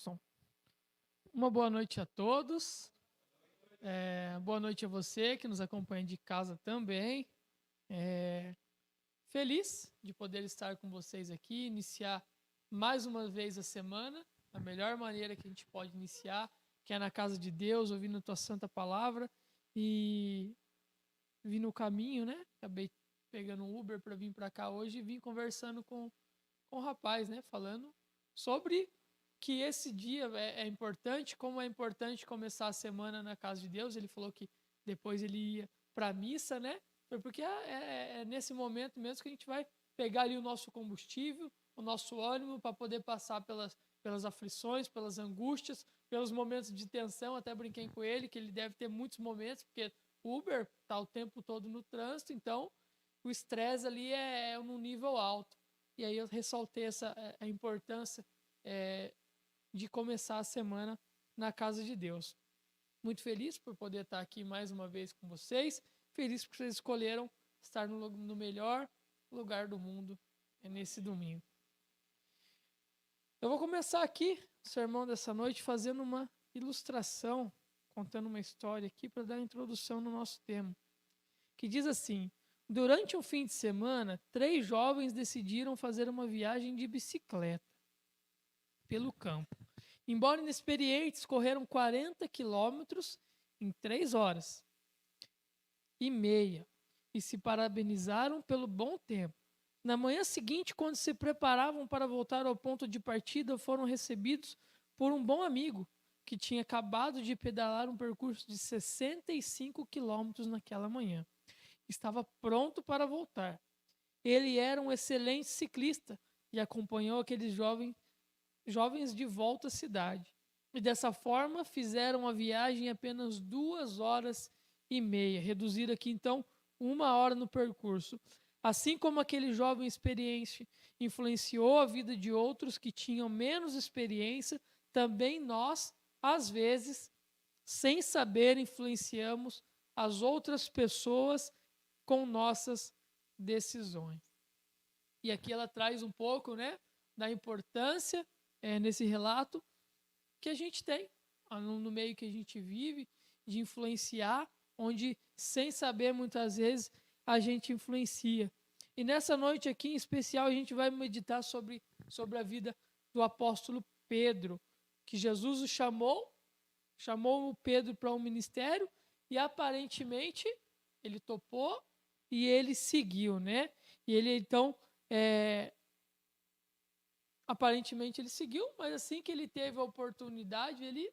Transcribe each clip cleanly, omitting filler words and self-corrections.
Robson. Uma boa noite a todos. Boa noite a você que nos acompanha de casa também. Feliz de poder estar com vocês aqui, iniciar mais uma vez a semana, da melhor maneira que a gente pode iniciar, que é na casa de Deus, ouvindo a tua santa palavra e vim no caminho, né? Acabei pegando um Uber para vir para cá hoje e vim conversando com o rapaz, né? Falando sobre que esse dia é importante, como é importante começar a semana na casa de Deus. Ele falou que depois ele ia para a missa, né? Foi porque é nesse momento mesmo que a gente vai pegar ali o nosso combustível, o nosso ânimo para poder passar pelas aflições, pelas angústias, pelos momentos de tensão. Até brinquei com ele que ele deve ter muitos momentos, porque Uber tá o tempo todo no trânsito, então o estresse ali é num nível alto. E aí eu ressaltei a importância de começar a semana na casa de Deus. Muito feliz por poder estar aqui mais uma vez com vocês. Feliz porque vocês escolheram estar no melhor lugar do mundo nesse domingo. Eu vou começar aqui o sermão dessa noite fazendo uma ilustração, contando uma história aqui para dar a introdução no nosso tema, que diz assim: durante um fim de semana, 3 jovens decidiram fazer uma viagem de bicicleta pelo campo. Embora inexperientes, correram 40 quilômetros em 3 horas e meia e se parabenizaram pelo bom tempo. Na manhã seguinte, quando se preparavam para voltar ao ponto de partida, foram recebidos por um bom amigo que tinha acabado de pedalar um percurso de 65 quilômetros naquela manhã. Estava pronto para voltar. Ele era um excelente ciclista e acompanhou aqueles jovens de volta à cidade. E dessa forma fizeram a viagem em apenas 2 horas e meia, reduzir aqui então 1 hora no percurso. Assim como aquele jovem experiente influenciou a vida de outros que tinham menos experiência, também nós, às vezes, sem saber, influenciamos as outras pessoas com nossas decisões. E aqui ela traz um pouco, né, da importância nesse relato que a gente tem no meio que a gente vive, de influenciar, onde sem saber muitas vezes a gente influencia. E nessa noite aqui em especial a gente vai meditar sobre a vida do apóstolo Pedro, que Jesus o chamou o Pedro para um ministério e aparentemente ele topou e ele seguiu, né? E ele então aparentemente ele seguiu, mas assim que ele teve a oportunidade, ele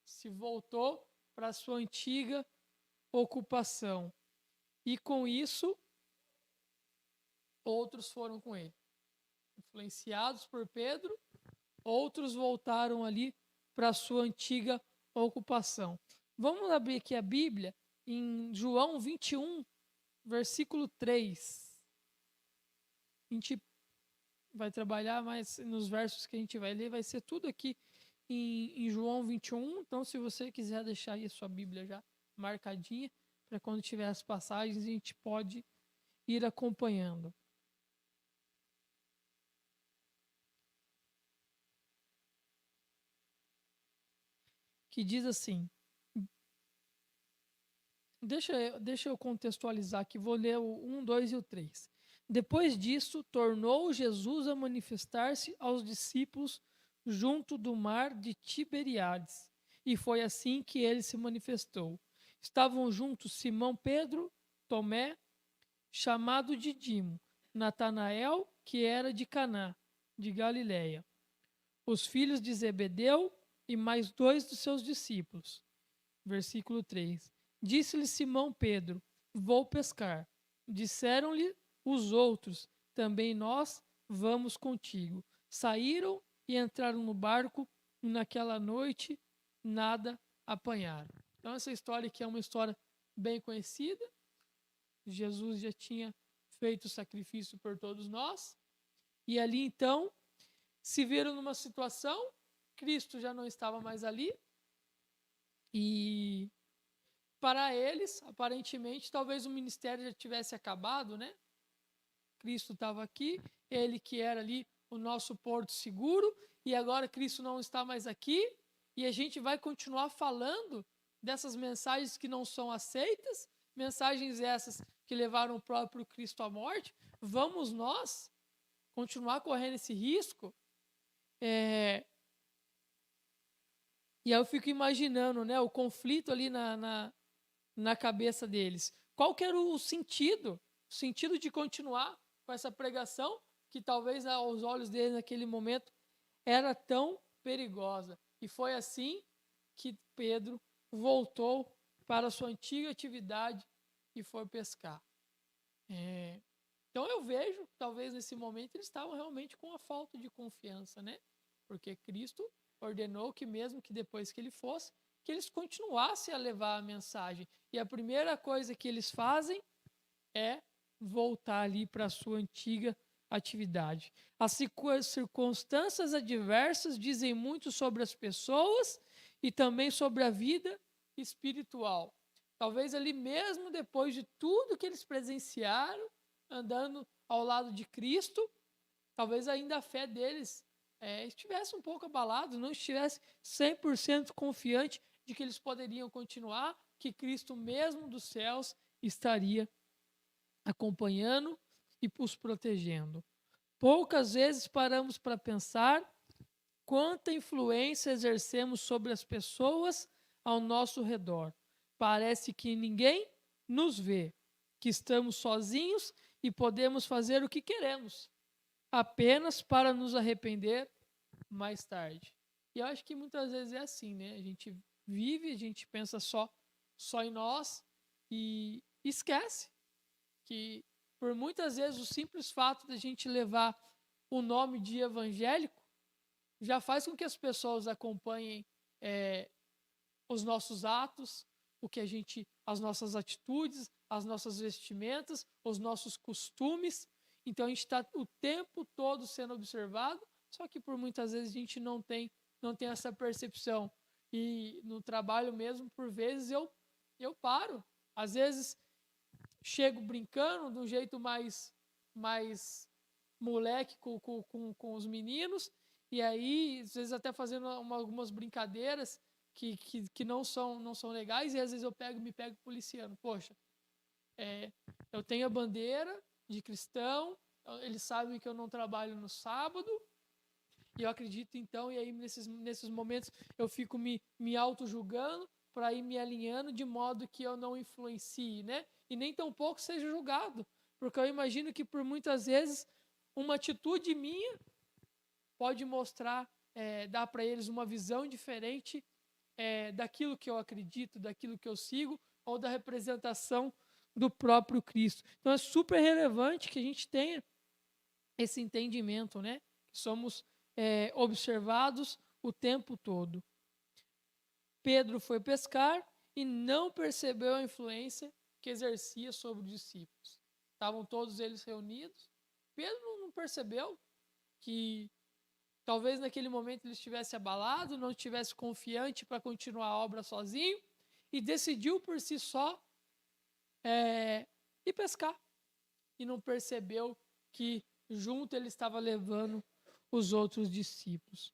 se voltou para a sua antiga ocupação. E com isso, outros foram com ele. Influenciados por Pedro, outros voltaram ali para a sua antiga ocupação. Vamos abrir aqui a Bíblia em João 21, versículo 3. A gente vai trabalhar, mas nos versos que a gente vai ler vai ser tudo aqui em João 21. Então, se você quiser deixar aí a sua Bíblia já marcadinha, para quando tiver as passagens, a gente pode ir acompanhando. Que diz assim, deixa eu contextualizar aqui, vou ler o 1, 2 e o 3. Depois disso, tornou Jesus a manifestar-se aos discípulos junto do mar de Tiberíades. E foi assim que ele se manifestou. Estavam juntos Simão Pedro, Tomé, chamado Didimo, Natanael, que era de Caná, de Galiléia, os filhos de Zebedeu e mais 2 dos seus discípulos. Versículo 3. Disse-lhe Simão Pedro: vou pescar. Disseram-lhe os outros: também nós vamos contigo. Saíram e entraram no barco, e naquela noite nada apanharam. Então, essa história aqui é uma história bem conhecida. Jesus já tinha feito o sacrifício por todos nós. E ali, então, se viram numa situação, Cristo já não estava mais ali. E para eles, aparentemente, talvez o ministério já tivesse acabado, né? Cristo estava aqui, ele que era ali o nosso porto seguro e agora Cristo não está mais aqui e a gente vai continuar falando dessas mensagens que não são aceitas, mensagens essas que levaram o próprio Cristo à morte. Vamos nós continuar correndo esse risco? E aí eu fico imaginando, né, o conflito ali na cabeça deles. Qual que era o sentido? O sentido de continuar com essa pregação que talvez aos olhos deles naquele momento era tão perigosa. E foi assim que Pedro voltou para a sua antiga atividade e foi pescar. Então eu vejo, talvez nesse momento, eles estavam realmente com a falta de confiança, né? Porque Cristo ordenou que mesmo que depois que ele fosse, que eles continuassem a levar a mensagem. E a primeira coisa que eles fazem é voltar ali para a sua antiga atividade. As circunstâncias adversas dizem muito sobre as pessoas e também sobre a vida espiritual. Talvez ali mesmo depois de tudo que eles presenciaram, andando ao lado de Cristo, talvez ainda a fé deles estivesse um pouco abalada, não estivesse 100% confiante de que eles poderiam continuar, que Cristo mesmo dos céus estaria acompanhando e os protegendo. Poucas vezes paramos para pensar quanta influência exercemos sobre as pessoas ao nosso redor. Parece que ninguém nos vê, que estamos sozinhos e podemos fazer o que queremos, apenas para nos arrepender mais tarde. E eu acho que muitas vezes é assim, né? A gente vive, a gente pensa só em nós e esquece que por muitas vezes o simples fato de a gente levar o nome de evangélico já faz com que as pessoas acompanhem os nossos atos, as nossas atitudes, as nossas vestimentas, os nossos costumes. Então a gente está o tempo todo sendo observado, só que por muitas vezes a gente não tem essa percepção. E no trabalho mesmo, por vezes eu paro. Às vezes chego brincando de um jeito mais moleque com os meninos, e aí às vezes até fazendo algumas brincadeiras que não são legais, e às vezes eu me pego policiando. Poxa, eu tenho a bandeira de cristão, eles sabem que eu não trabalho no sábado, e eu acredito então, e aí nesses momentos eu fico me auto-julgando para ir me alinhando de modo que eu não influencie, né? E nem tampouco seja julgado, porque eu imagino que por muitas vezes uma atitude minha pode mostrar, dar para eles uma visão diferente daquilo que eu acredito, daquilo que eu sigo, ou da representação do próprio Cristo. Então é super relevante que a gente tenha esse entendimento, né? Que somos observados o tempo todo. Pedro foi pescar e não percebeu a influência que exercia sobre os discípulos. Estavam todos eles reunidos. Pedro não percebeu que talvez naquele momento ele estivesse abalado, não estivesse confiante para continuar a obra sozinho e decidiu por si só ir pescar. E não percebeu que junto ele estava levando os outros discípulos.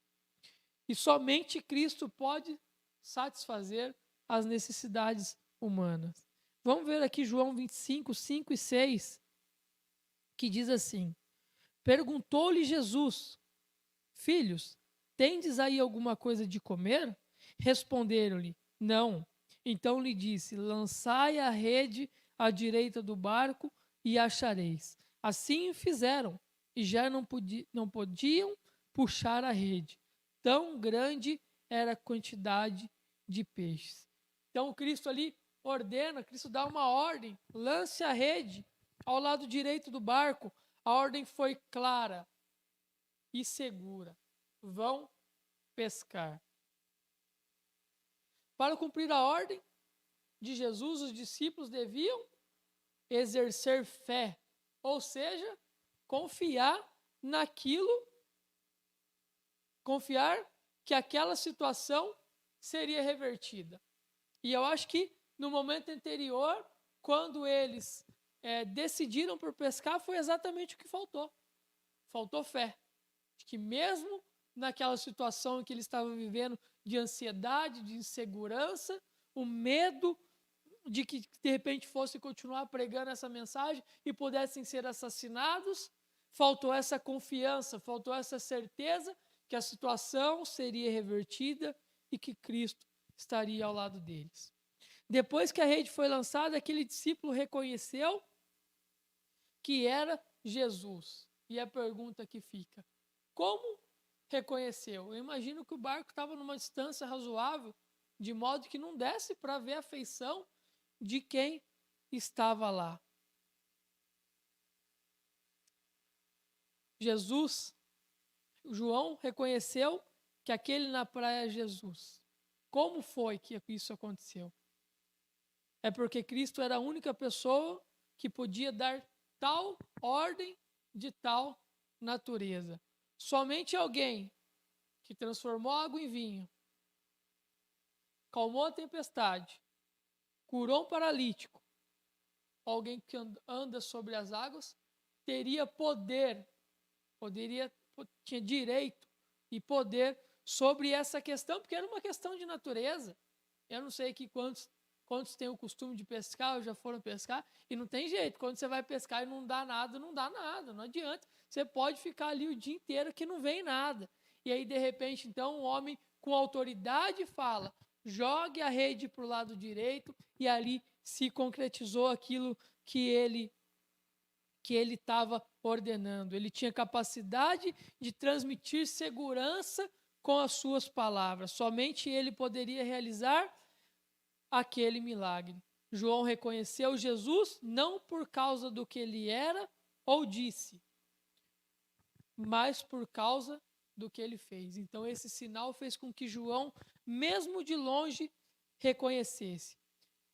E somente Cristo pode satisfazer as necessidades humanas. Vamos ver aqui João 25, 5 e 6, que diz assim: Perguntou-lhe Jesus: Filhos, tendes aí alguma coisa de comer? Responderam-lhe: Não. Então lhe disse: Lançai a rede à direita do barco e achareis. Assim o fizeram, e já não podiam puxar a rede. Tão grande era a quantidade de peixes. Então Cristo ali ordena, Cristo dá uma ordem: lance a rede ao lado direito do barco. A ordem foi clara e segura: vão pescar. Para cumprir a ordem de Jesus, os discípulos deviam exercer fé, ou seja, confiar que aquela situação seria revertida. E eu acho que no momento anterior, quando eles decidiram por pescar, foi exatamente o que faltou. Faltou fé. de que mesmo naquela situação em que ele estava vivendo de ansiedade, de insegurança, o medo de que de repente fosse continuar pregando essa mensagem e pudessem ser assassinados, faltou essa confiança, faltou essa certeza que a situação seria revertida e que Cristo estaria ao lado deles. Depois que a rede foi lançada, aquele discípulo reconheceu que era Jesus. E a pergunta que fica: como reconheceu? Eu imagino que o barco estava numa distância razoável, de modo que não desse para ver a feição de quem estava lá. João reconheceu que aquele na praia é Jesus. Como foi que isso aconteceu? É porque Cristo era a única pessoa que podia dar tal ordem de tal natureza. Somente alguém que transformou água em vinho, calmou a tempestade, curou um paralítico, alguém que anda sobre as águas, teria poder, tinha direito e poder sobre essa questão, porque era uma questão de natureza. Eu não sei aqui quantos têm o costume de pescar, ou já foram pescar, e não tem jeito. Quando você vai pescar e não dá nada, não adianta. Você pode ficar ali o dia inteiro que não vem nada. E aí, de repente, então, um homem com autoridade fala: jogue a rede para o lado direito, e ali se concretizou aquilo que ele estava ordenando. Ele tinha capacidade de transmitir segurança com as suas palavras. Somente ele poderia realizar aquele milagre. João reconheceu Jesus não por causa do que ele era ou disse, mas por causa do que ele fez. Então esse sinal fez com que João, mesmo de longe, reconhecesse.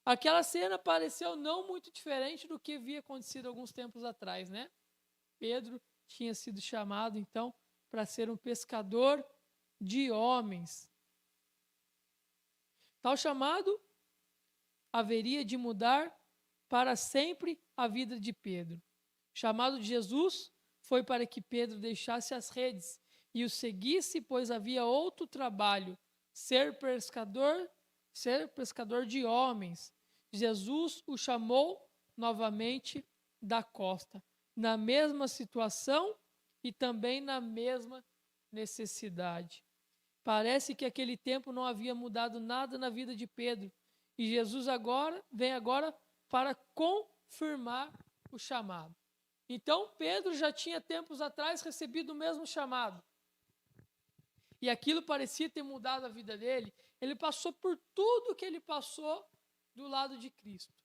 Aquela cena pareceu não muito diferente do que havia acontecido alguns tempos atrás, né? Pedro tinha sido chamado, então, para ser um pescador de homens. Tal chamado haveria de mudar para sempre a vida de Pedro. O chamado de Jesus foi para que Pedro deixasse as redes e o seguisse, pois havia outro trabalho, ser pescador de homens. Jesus o chamou novamente da costa, na mesma situação e também na mesma necessidade. Parece que aquele tempo não havia mudado nada na vida de Pedro, e Jesus vem agora para confirmar o chamado. Então Pedro já tinha tempos atrás recebido o mesmo chamado. E aquilo parecia ter mudado a vida dele. Ele passou por tudo que ele passou do lado de Cristo.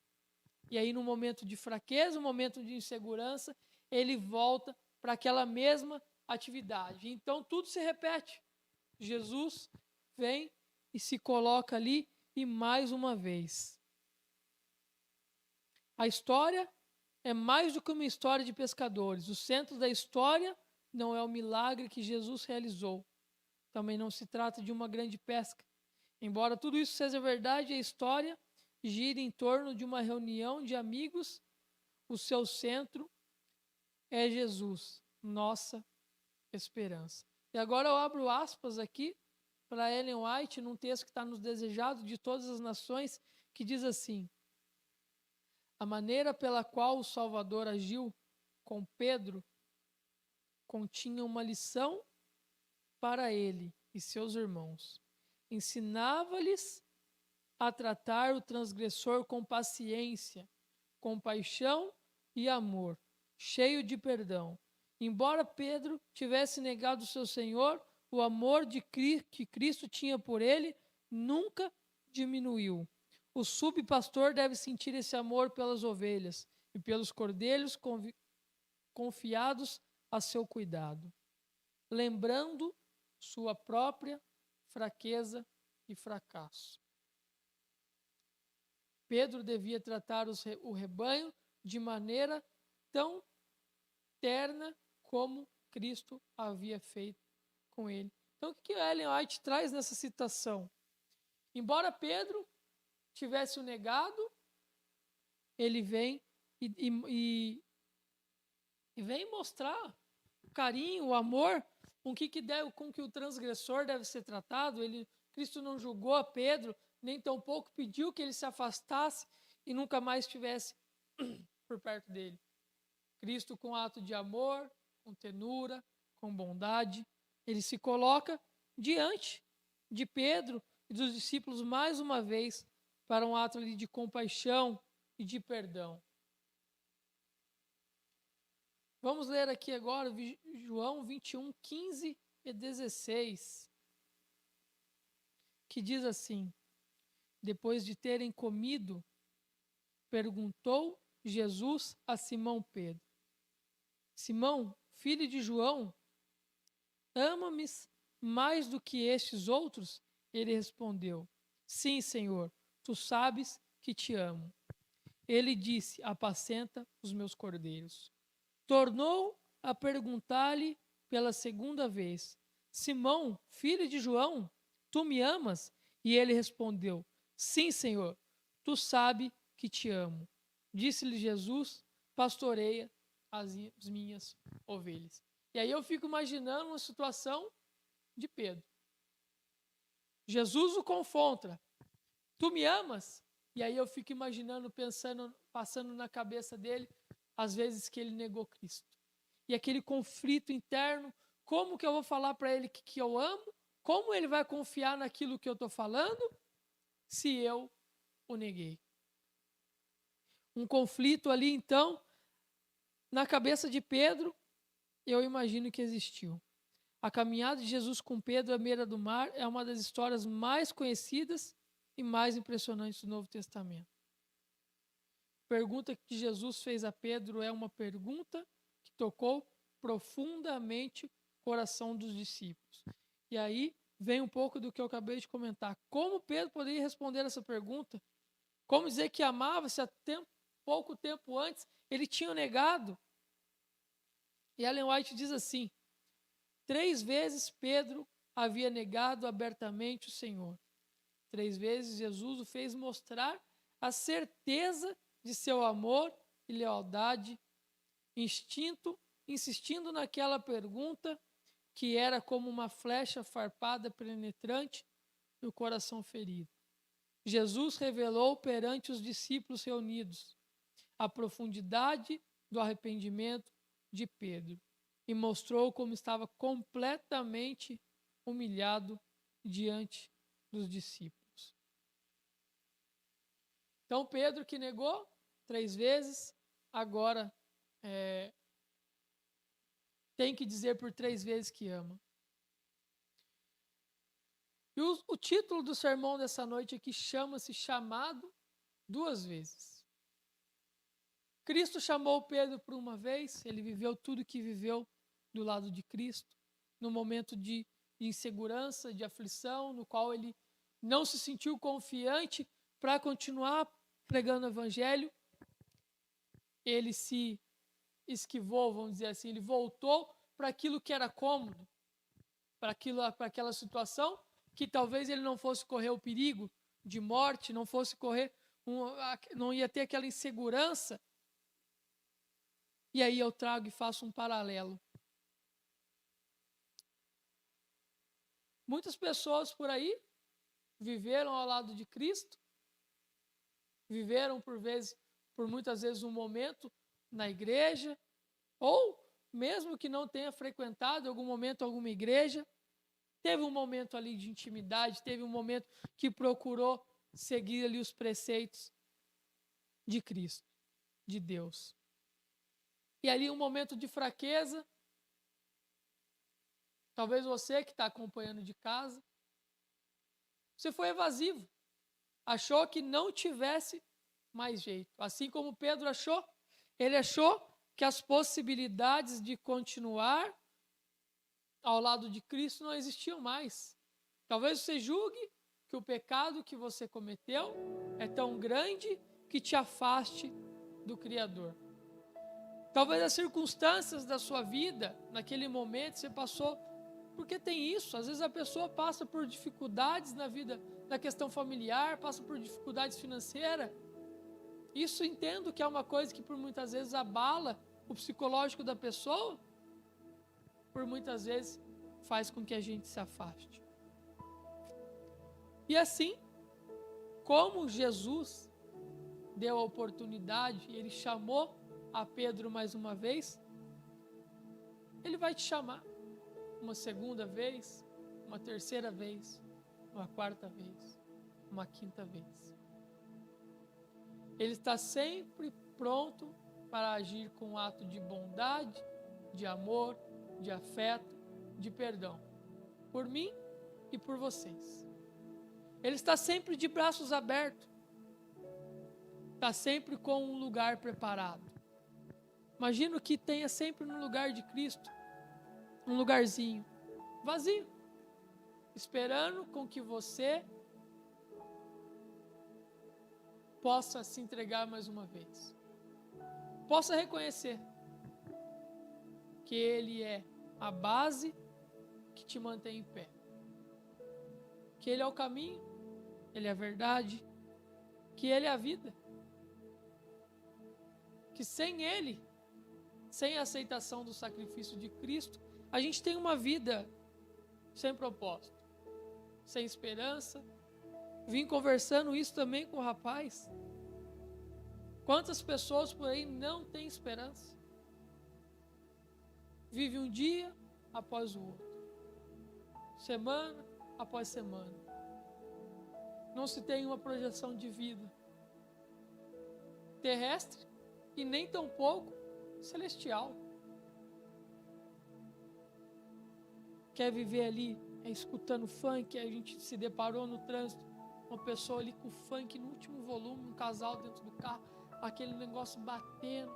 E aí, no momento de fraqueza, no momento de insegurança, ele volta para aquela mesma atividade. Então, tudo se repete. Jesus vem e se coloca ali e mais uma vez. A história é mais do que uma história de pescadores. O centro da história não é o milagre que Jesus realizou. Também não se trata de uma grande pesca. Embora tudo isso seja verdade, a história gira em torno de uma reunião de amigos. O seu centro é Jesus, nossa esperança. E agora eu abro aspas aqui para Ellen White, num texto que está nos Desejados de Todas as Nações, que diz assim: a maneira pela qual o Salvador agiu com Pedro continha uma lição para ele e seus irmãos. Ensinava-lhes a tratar o transgressor com paciência, compaixão e amor, cheio de perdão. Embora Pedro tivesse negado o seu Senhor, o amor que Cristo tinha por ele nunca diminuiu. O subpastor deve sentir esse amor pelas ovelhas e pelos cordeiros confiados a seu cuidado, lembrando sua própria fraqueza e fracasso. Pedro devia tratar o rebanho de maneira tão terna como Cristo havia feito com ele. Então, o que Ellen White traz nessa citação? Embora Pedro tivesse o negado, ele vem e vem mostrar o carinho, o amor com que o transgressor deve ser tratado. Cristo não julgou a Pedro, nem tampouco pediu que ele se afastasse e nunca mais estivesse por perto dele. Cristo, com ato de amor, com tenura, com bondade, ele se coloca diante de Pedro e dos discípulos mais uma vez para um ato ali de compaixão e de perdão. Vamos ler aqui agora João 21, 15 e 16, que diz assim: depois de terem comido, perguntou Jesus a Simão Pedro: Simão, filho de João, ama-me mais do que estes outros? Ele respondeu: sim, Senhor, tu sabes que te amo. Ele disse: apacenta os meus cordeiros. Tornou a perguntar-lhe pela segunda vez: Simão, filho de João, tu me amas? E ele respondeu: sim, Senhor, tu sabes que te amo. Disse-lhe Jesus: pastoreia as minhas ovelhas. E aí eu fico imaginando uma situação de Pedro. Jesus o confronta: tu me amas? E aí eu fico imaginando, pensando, passando na cabeça dele as vezes que ele negou Cristo. E aquele conflito interno, como que eu vou falar para ele que eu amo? Como ele vai confiar naquilo que eu estou falando se eu o neguei? Um conflito ali, então, na cabeça de Pedro, eu imagino que existiu. A caminhada de Jesus com Pedro à beira do mar é uma das histórias mais conhecidas e mais impressionantes do Novo Testamento. A pergunta que Jesus fez a Pedro é uma pergunta que tocou profundamente o coração dos discípulos. E aí vem um pouco do que eu acabei de comentar. Como Pedro poderia responder essa pergunta? Como dizer que amava se há pouco tempo antes ele tinha negado? E Ellen White diz assim: 3 vezes Pedro havia negado abertamente o Senhor. 3 vezes Jesus o fez mostrar a certeza de seu amor e lealdade, insistindo naquela pergunta que era como uma flecha farpada penetrante no coração ferido. Jesus revelou perante os discípulos reunidos a profundidade do arrependimento de Pedro e mostrou como estava completamente humilhado diante dos discípulos. Então Pedro, que negou 3 vezes, agora tem que dizer por 3 vezes que ama. E o título do sermão dessa noite aqui chama-se Chamado 2 vezes. Cristo chamou Pedro por uma vez, ele viveu tudo que viveu do lado de Cristo, no momento de insegurança, de aflição, no qual ele não se sentiu confiante para continuar pregando o evangelho. Ele se esquivou, vamos dizer assim, ele voltou para aquilo que era cômodo, para aquela situação que talvez ele não fosse correr o perigo de morte, não fosse não ia ter aquela insegurança. E aí eu trago e faço um paralelo. Muitas pessoas por aí viveram ao lado de Cristo, viveram por muitas vezes um momento na igreja, ou mesmo que não tenha frequentado em algum momento alguma igreja, teve um momento ali de intimidade, teve um momento que procurou seguir ali os preceitos de Cristo, de Deus. E ali um momento de fraqueza, talvez você que está acompanhando de casa, você foi evasivo, achou que não tivesse mais jeito. Assim como Pedro achou, ele achou que as possibilidades de continuar ao lado de Cristo não existiam mais. Talvez você julgue que o pecado que você cometeu é tão grande que te afaste do Criador. Talvez as circunstâncias da sua vida, naquele momento, você passou... Porque tem isso, às vezes a pessoa passa por dificuldades na vida, na questão familiar, passa por dificuldades financeiras. Isso entendo que é uma coisa que por muitas vezes abala o psicológico da pessoa, por muitas vezes faz com que a gente se afaste. E assim, como Jesus deu a oportunidade, ele chamou a Pedro mais uma vez, ele vai te chamar uma segunda vez, uma terceira vez, uma quarta vez, uma quinta vez. Ele está sempre pronto para agir com um ato de bondade, de amor, de afeto, de perdão, por mim e por vocês. Ele está sempre de braços abertos, está sempre com um lugar preparado. Imagino que tenha sempre no lugar de Cristo um lugarzinho vazio, esperando com que você possa se entregar mais uma vez. Possa reconhecer que Ele é a base que te mantém em pé. Que Ele é o caminho, Ele é a verdade, que Ele é a vida. Que sem Ele, sem a aceitação do sacrifício de Cristo, a gente tem uma vida sem propósito, sem esperança. Vim conversando isso também com o rapaz. Quantas pessoas por aí não têm esperança? Vive um dia após o outro, semana após semana. Não se tem uma projeção de vida terrestre e nem tampouco celestial. Quer viver ali, escutando funk, a gente se deparou no trânsito, uma pessoa ali com funk no último volume, um casal dentro do carro, aquele negócio batendo,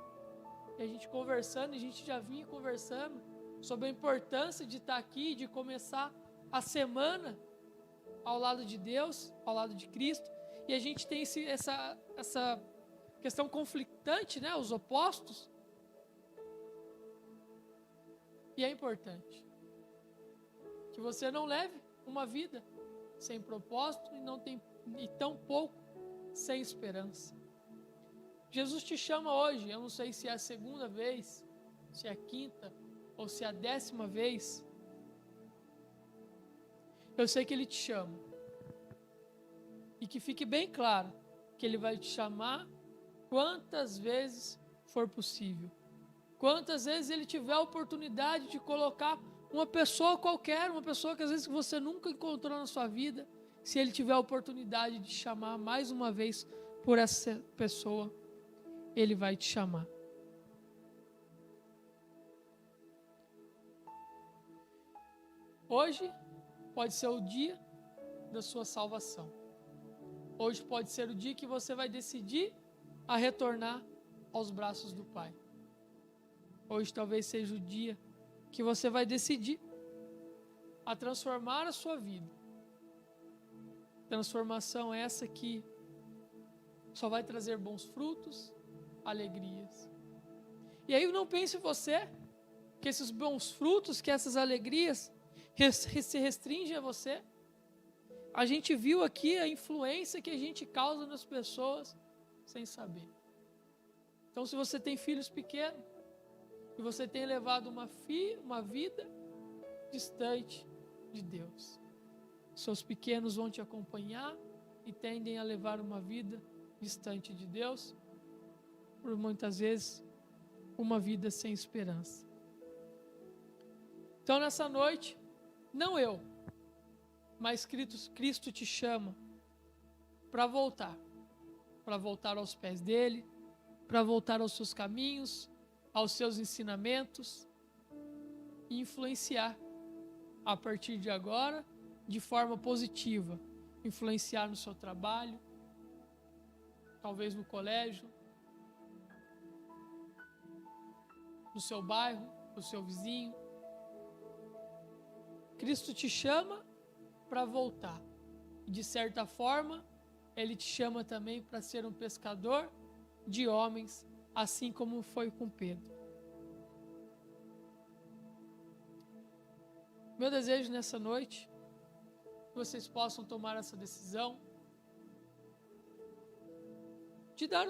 e a gente conversando, e a gente já vinha conversando sobre a importância de estar aqui, de começar a semana ao lado de Deus, ao lado de Cristo, e a gente tem essa questão conflitante, né, os opostos, e é importante que você não leve uma vida sem propósito e tão pouco sem esperança. Jesus te chama hoje, eu não sei se é a segunda vez, se é a quinta ou se é a 10ª vez. Eu sei que Ele te chama. E que fique bem claro que Ele vai te chamar quantas vezes for possível. Quantas vezes Ele tiver a oportunidade de colocar uma pessoa qualquer, uma pessoa que às vezes você nunca encontrou na sua vida, se Ele tiver a oportunidade de chamar mais uma vez por essa pessoa, Ele vai te chamar. Hoje pode ser o dia da sua salvação. Hoje pode ser o dia que você vai decidir a retornar aos braços do Pai. Hoje talvez seja o dia que você vai decidir a transformar a sua vida. Transformação essa que só vai trazer bons frutos, alegrias. E aí não pense você que esses bons frutos, que essas alegrias se restringem a você. A gente viu aqui a influência que a gente causa nas pessoas sem saber. Então, se você tem filhos pequenos e você tem levado uma vida distante de Deus, seus pequenos vão te acompanhar e tendem a levar uma vida distante de Deus, por muitas vezes uma vida sem esperança. Então, nessa noite, não eu, mas Cristo te chama para voltar aos pés dele, para voltar aos seus caminhos, aos seus ensinamentos e influenciar a partir de agora de forma positiva, influenciar no seu trabalho, talvez no colégio, no seu bairro, no seu vizinho. Cristo te chama para voltar. E de certa forma, Ele te chama também para ser um pescador de homens, assim como foi com Pedro. Meu desejo nessa noite, que vocês possam tomar essa decisão de dar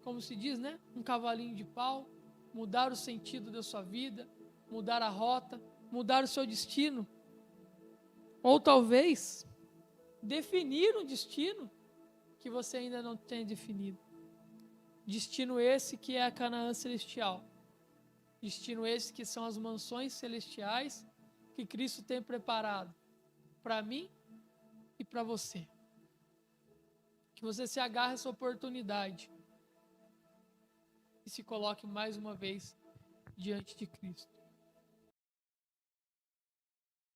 como se diz, né? Um cavalinho de pau, mudar o sentido da sua vida, mudar a rota, mudar o seu destino, ou talvez definir um destino que você ainda não tem definido. Destino esse que é a Canaã celestial. Destino esse que são as mansões celestiais que Cristo tem preparado para mim e para você. Que você se agarre a essa oportunidade e se coloque mais uma vez diante de Cristo.